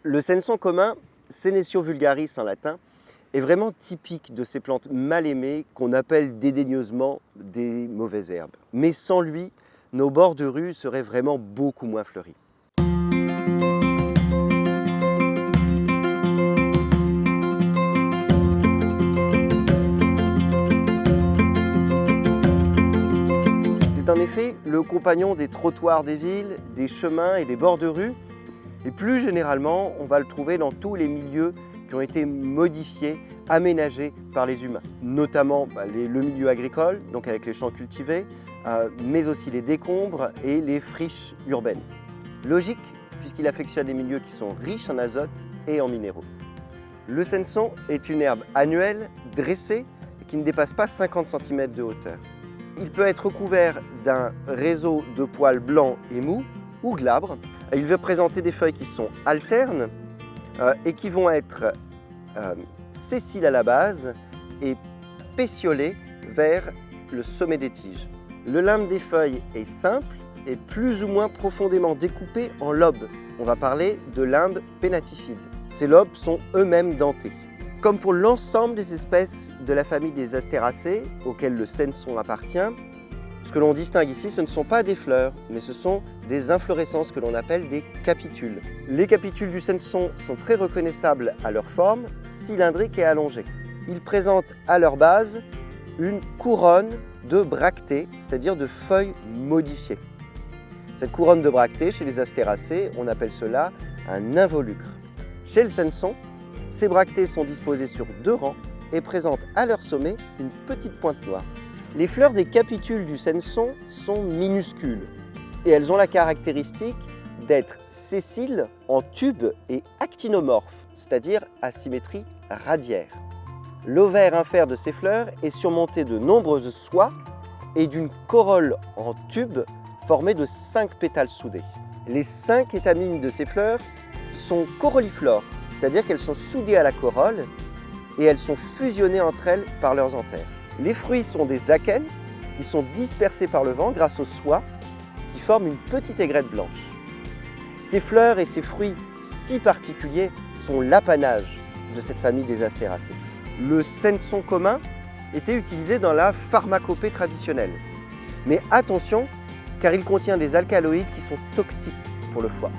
Le senson commun, Senecio vulgaris en latin, est vraiment typique de ces plantes mal aimées qu'on appelle dédaigneusement des mauvaises herbes. Mais sans lui, nos bords de rue seraient vraiment beaucoup moins fleuris. C'est en effet le compagnon des trottoirs des villes, des chemins et des bords de rue. Et plus généralement, on va le trouver dans tous les milieux qui ont été modifiés, aménagés par les humains. Notamment le milieu agricole, donc avec les champs cultivés, mais aussi les décombres et les friches urbaines. Logique, puisqu'il affectionne les milieux qui sont riches en azote et en minéraux. Le senson est une herbe annuelle, dressée, qui ne dépasse pas 50 cm de hauteur. Il peut être recouvert d'un réseau de poils blancs et mous ou glabres. Il va présenter des feuilles qui sont alternes et qui vont être sessiles à la base et pétiolées vers le sommet des tiges. Le limbe des feuilles est simple et plus ou moins profondément découpé en lobes. On va parler de limbe pénatifide. Ces lobes sont eux-mêmes dentés. Comme pour l'ensemble des espèces de la famille des Astéracées, auxquelles le senson appartient, ce que l'on distingue ici, ce ne sont pas des fleurs, mais ce sont des inflorescences que l'on appelle des capitules. Les capitules du senson sont très reconnaissables à leur forme, cylindrique et allongée. Ils présentent à leur base une couronne de bractées, c'est-à-dire de feuilles modifiées. Cette couronne de bractées, chez les Astéracées, on appelle cela un involucre. Chez le senson, ces bractées sont disposées sur 2 rangs et présentent à leur sommet une petite pointe noire. Les fleurs des capitules du senson sont minuscules et elles ont la caractéristique d'être sessiles en tube et actinomorphes, c'est-à-dire à symétrie radiaire. L'ovaire infère de ces fleurs est surmonté de nombreuses soies et d'une corolle en tube formée de 5 pétales soudés. Les 5 étamines de ces fleurs sont coroliflores, c'est-à-dire qu'elles sont soudées à la corolle et elles sont fusionnées entre elles par leurs anthères. Les fruits sont des akènes qui sont dispersés par le vent grâce aux soies qui forment une petite aigrette blanche. Ces fleurs et ces fruits si particuliers sont l'apanage de cette famille des Astéracées. Le senson commun était utilisé dans la pharmacopée traditionnelle. Mais attention, car il contient des alcaloïdes qui sont toxiques pour le foie.